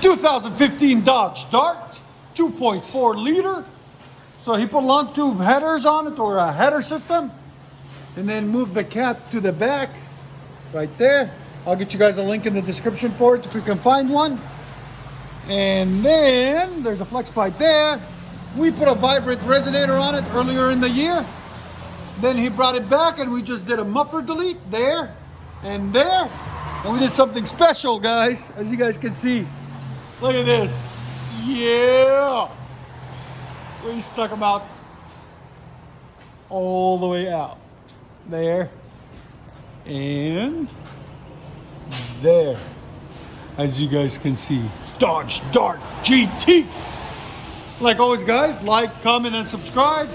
2015 Dodge Dart, 2.4 liter. So he put long tube headers on it, or a header system, and then moved the cat to the back right there. I'll get you guys a link in the description for it if we can find one. And then there's a flex pipe there. We put a vibrant resonator on it earlier in the year. Then he brought it back and we just did a muffler delete there and there. And we did something special, guys, as you guys can see. Look at this. Yeah. We stuck them out all the way out. There. And there. As you guys can see. Dodge Dart GT. Like always, guys, like, comment, and subscribe.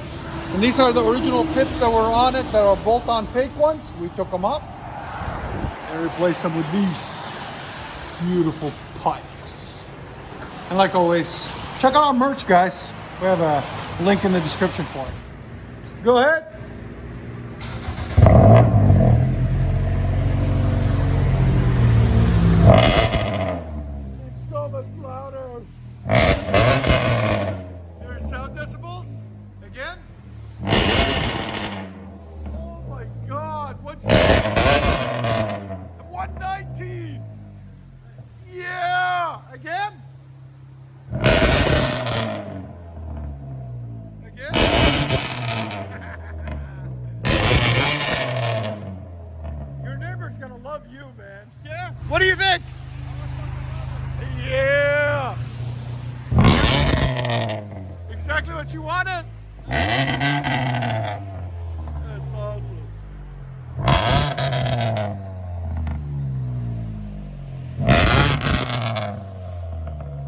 And these are the original pips that were on it that are bolt-on fake ones. We took them up and replaced them with these beautiful pipes. And like always, check out our merch, guys. We have a link in the description for it. Go ahead. It's so much louder. There's sound decibels. Again. Oh my God. What's that? 119. Yeah. Again. Again. Your neighbor's gonna love you, man. Yeah. What do you think? Yeah. Exactly what you wanted. That's awesome. Oh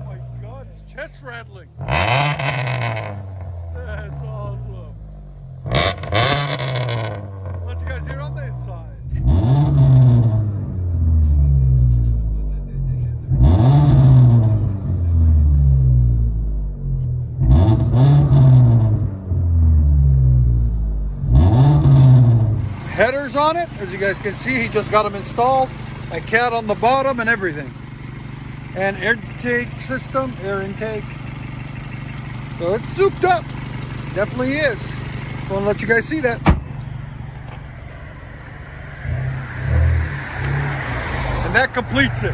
my God, his chest rattling. That's awesome. Let you guys hear on the inside. Headers on it, as you guys can see, he just got them installed. A cat on the bottom and everything. And air intake system, air intake. So it's souped up. Definitely is. Just want to let you guys see that. And that completes it.